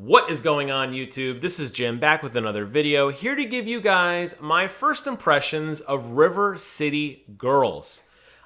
What is going on, YouTube? This is Jim back with another video, here to give you guys my first impressions of River City Girls.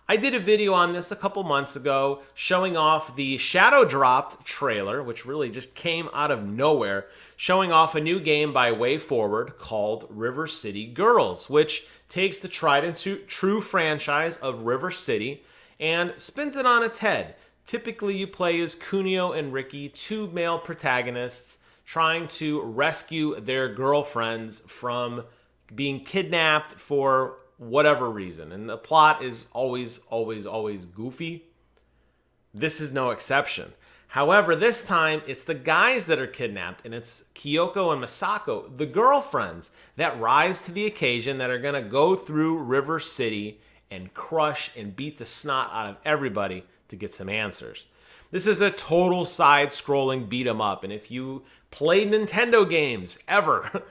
I did a video on this a couple months ago showing off the Shadow Dropped trailer, which really just came out of nowhere, showing off a new game by WayForward called River City Girls, which takes the tried and true franchise of River City and spins it on its head. Typically, you play as Kunio and Ricky, two male protagonists, trying to rescue their girlfriends from being kidnapped for whatever reason. And the plot is always goofy. This is no exception. However, this time, it's the guys that are kidnapped, and it's Kyoko and Masako, the girlfriends, that rise to the occasion, that are going to go through River City and crush and beat the snot out of everybody to get some answers. This is a total side-scrolling beat-em-up, and if you played Nintendo games ever,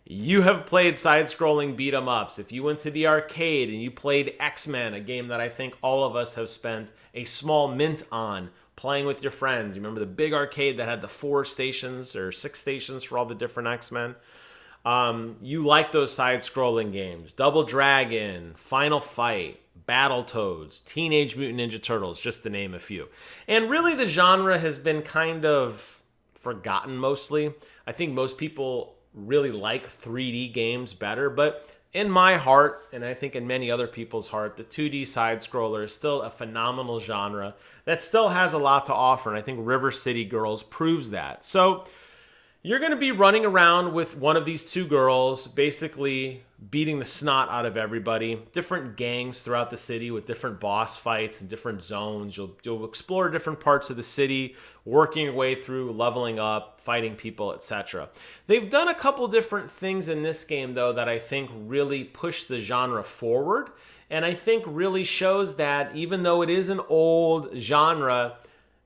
you have played side-scrolling beat-em-ups. If you went to the arcade and you played X-Men, a game that I think all of us have spent a small mint on playing with your friends. You remember the big arcade that had the 4 stations or 6 stations for all the different X-Men? You like those side-scrolling games. Double Dragon, Final Fight, Battletoads, Teenage Mutant Ninja Turtles, just to name a few. And really the genre has been kind of forgotten mostly. I think most people really like 3D games better, but in my heart, and I think in many other people's heart, the 2D side-scroller is still a phenomenal genre that still has a lot to offer, and I think River City Girls proves that. So you're going to be running around with one of these two girls, basically beating the snot out of everybody. Different gangs throughout the city with different boss fights and different zones. You'll explore different parts of the city, working your way through, leveling up, fighting people, etc. They've done a couple different things in this game, though, that I think really push the genre forward. And I think really shows that even though it is an old genre,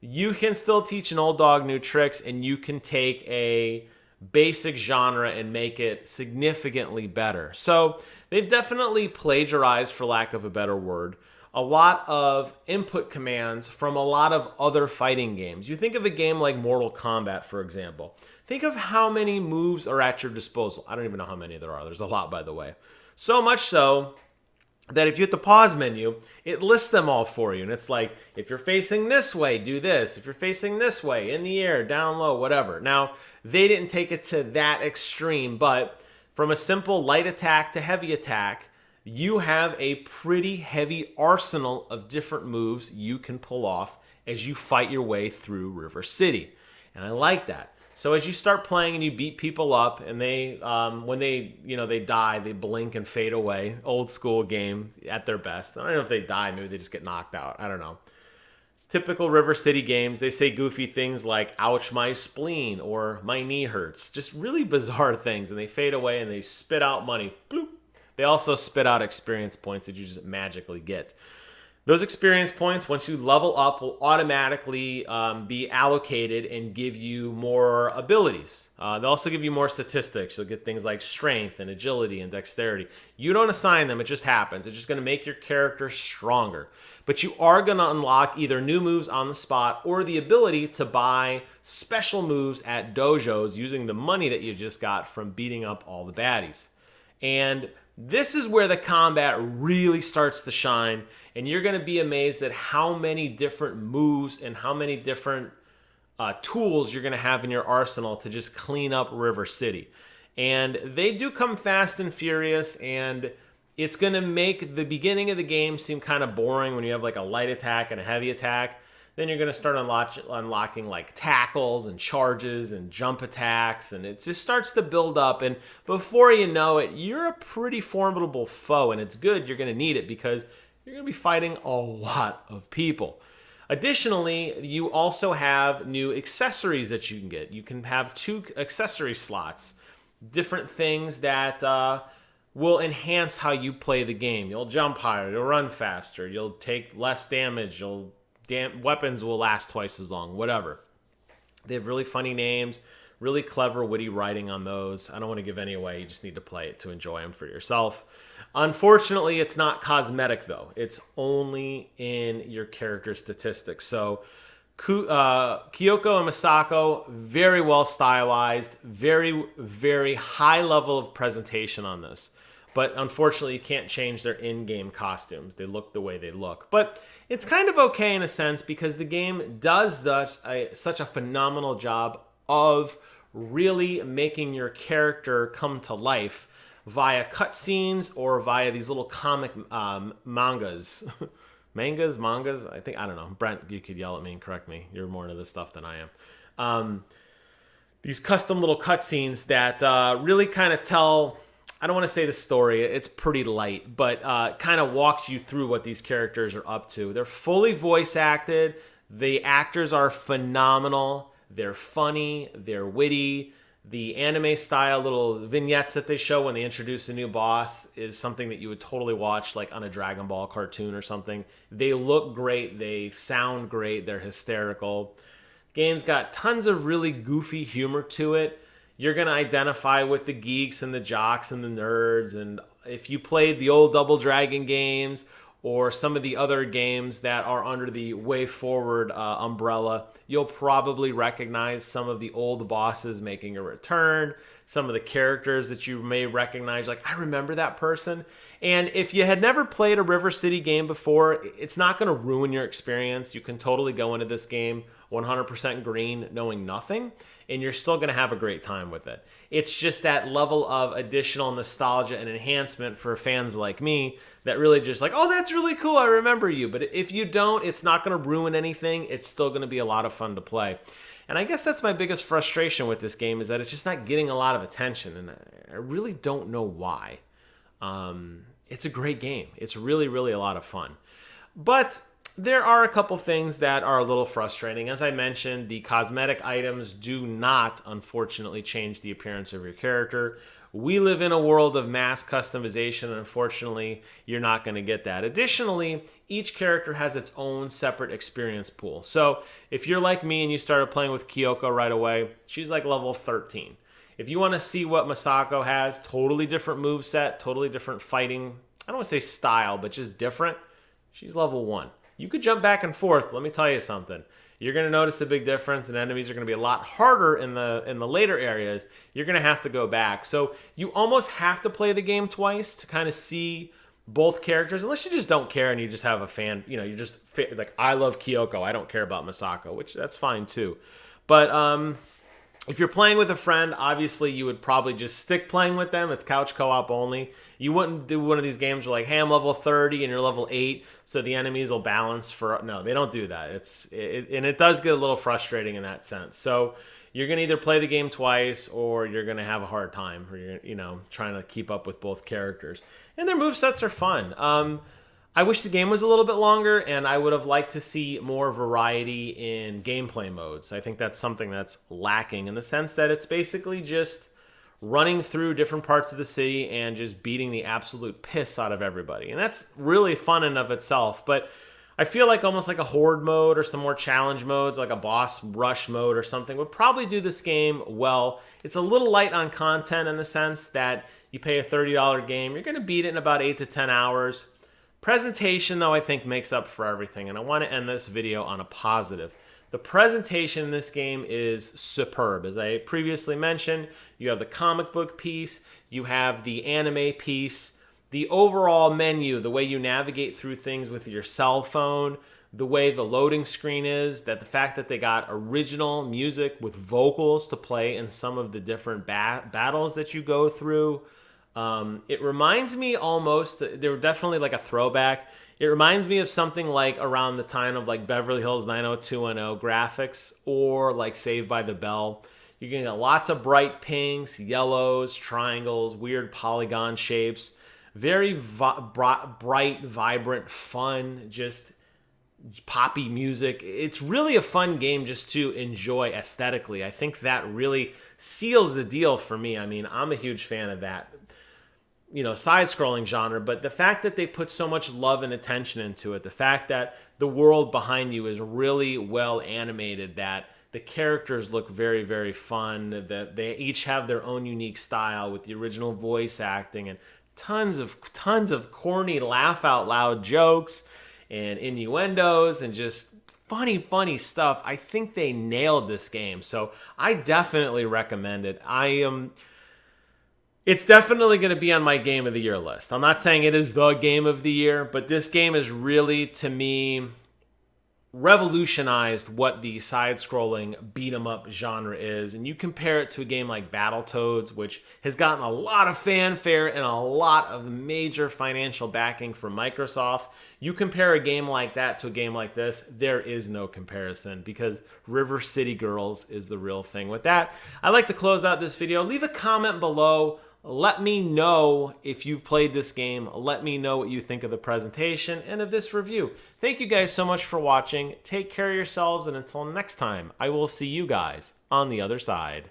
you can still teach an old dog new tricks, and you can take a basic genre and make it significantly better. So they've definitely plagiarized, for lack of a better word, a lot of input commands from a lot of other fighting games. You think of a game like Mortal Kombat, for example. Think of how many moves are at your disposal. I don't even know how many there are. There's a lot, by the way. So much so that if you hit the pause menu, it lists them all for you. And it's like, if you're facing this way, do this. If you're facing this way, in the air, down low, whatever. Now, they didn't take it to that extreme, but from a simple light attack to heavy attack, you have a pretty heavy arsenal of different moves you can pull off as you fight your way through River City. And I like that. So as you start playing and you beat people up, and they, when they die, they blink and fade away. Old school game at their best. I don't know if they die, maybe they just get knocked out. I don't know. Typical River City games, they say goofy things like, ouch, my spleen, or my knee hurts. Just really bizarre things, and they fade away and they spit out money. Bloop. They also spit out experience points that you just magically get. Those experience points, once you level up, will automatically be allocated and give you more abilities. They'll also give you more statistics. You'll get things like strength and agility and dexterity. You don't assign them, it just happens. It's just going to make your character stronger. But you are going to unlock either new moves on the spot or the ability to buy special moves at dojos using the money that you just got from beating up all the baddies. And this is where the combat really starts to shine, and you're going to be amazed at how many different moves and how many different tools you're going to have in your arsenal to just clean up River City. And they do come fast and furious, and it's going to make the beginning of the game seem kind of boring when you have like a light attack and a heavy attack. Then you're going to start unlocking like tackles and charges and jump attacks, and it just starts to build up. And before you know it, you're a pretty formidable foe, and it's good. You're going to need it because you're going to be fighting a lot of people. Additionally, you also have new accessories that you can get. You can have 2 accessory slots, different things that will enhance how you play the game. You'll jump higher, you'll run faster, you'll take less damage, weapons will last twice as long, whatever. They have really funny names, really clever, witty writing on those. I don't want to give any away. You just need to play it to enjoy them for yourself. Unfortunately, it's not cosmetic, though. It's only in your character statistics. So Kyoko and Misako, very well stylized, very, very high level of presentation on this. But unfortunately, you can't change their in-game costumes. They look the way they look. But it's kind of okay in a sense because the game does such a phenomenal job of really making your character come to life via cutscenes or via these little comic mangas. Mangas? I don't know. Brent, you could yell at me and correct me. You're more into this stuff than I am. These custom little cutscenes that really kind of tell, I don't want to say the story, it's pretty light, but kind of walks you through what these characters are up to. They're fully voice acted. The actors are phenomenal. They're funny. They're witty. The anime style little vignettes that they show when they introduce a new boss is something that you would totally watch like on a Dragon Ball cartoon or something. They look great. They sound great. They're hysterical. Game's got tons of really goofy humor to it. You're going to identify with the geeks and the jocks and the nerds. And if you played the old Double Dragon games or some of the other games that are under the Way Forward umbrella, you'll probably recognize some of the old bosses making a return, some of the characters that you may recognize, like, I remember that person. And if you had never played a River City game before, it's not going to ruin your experience. You can totally go into this game 100% green, knowing nothing, and you're still going to have a great time with it. It's just that level of additional nostalgia and enhancement for fans like me that really just like, oh, that's really cool, I remember you. But if you don't, it's not going to ruin anything. It's still going to be a lot of fun to play. And I guess that's my biggest frustration with this game is that it's just not getting a lot of attention, and I really don't know why. It's a great game. It's really, really a lot of fun. But there are a couple things that are a little frustrating. As I mentioned, the cosmetic items do not, unfortunately, change the appearance of your character. We live in a world of mass customization, and unfortunately, you're not going to get that. Additionally, each character has its own separate experience pool. So if you're like me and you started playing with Kyoko right away, she's like level 13. If you want to see what Misako has, totally different moveset, totally different fighting, I don't want to say style, but just different, she's level 1. You could jump back and forth. Let me tell you something. You're going to notice a big difference, and enemies are going to be a lot harder in the later areas. You're going to have to go back. So you almost have to play the game twice to kind of see both characters, unless you just don't care and you just have a fan, you just like, I love Kyoko, I don't care about Misako, which that's fine too. But if you're playing with a friend, obviously you would probably just stick playing with them. It's couch co-op only. You wouldn't do one of these games where like, hey, I'm level 30 and you're level 8, so the enemies will balance for... No, they don't do that. And it does get a little frustrating in that sense. So you're going to either play the game twice or you're going to have a hard time, or you're trying to keep up with both characters. And their movesets are fun. I wish the game was a little bit longer, and I would have liked to see more variety in gameplay modes. I think that's something that's lacking in the sense that it's basically just running through different parts of the city and just beating the absolute piss out of everybody. And that's really fun in of itself, but I feel like almost like a horde mode or some more challenge modes, like a boss rush mode or something, would probably do this game well. It's a little light on content in the sense that you pay a $30 game, you're going to beat it in about 8 to 10 hours. Presentation, though, I think makes up for everything, and I want to end this video on a positive. The presentation in this game is superb. As I previously mentioned, you have the comic book piece, you have the anime piece, the overall menu, the way you navigate through things with your cell phone, the way the loading screen is, that the fact that they got original music with vocals to play in some of the different battles that you go through. It reminds me almost, they were definitely like a throwback. It reminds me of something like around the time of like Beverly Hills 90210 graphics or like Saved by the Bell. You're going to get lots of bright pinks, yellows, triangles, weird polygon shapes. Very bright, vibrant, fun, just poppy music. It's really a fun game just to enjoy aesthetically. I think that really seals the deal for me. I mean, I'm a huge fan of that, side-scrolling genre, but the fact that they put so much love and attention into it, the fact that the world behind you is really well animated, that the characters look very, very fun, that they each have their own unique style with the original voice acting and tons of corny laugh out loud jokes and innuendos and just funny stuff. I think they nailed this game, so I definitely recommend it. It's definitely going to be on my Game of the Year list. I'm not saying it is the Game of the Year, but this game is really, to me, revolutionized what the side-scrolling beat-em-up genre is. And you compare it to a game like Battletoads, which has gotten a lot of fanfare and a lot of major financial backing from Microsoft. You compare a game like that to a game like this, there is no comparison, because River City Girls is the real thing. With that, I'd like to close out this video. Leave a comment below. Let me know if you've played this game. Let me know what you think of the presentation and of this review. Thank you guys so much for watching. Take care of yourselves, and until next time, I will see you guys on the other side.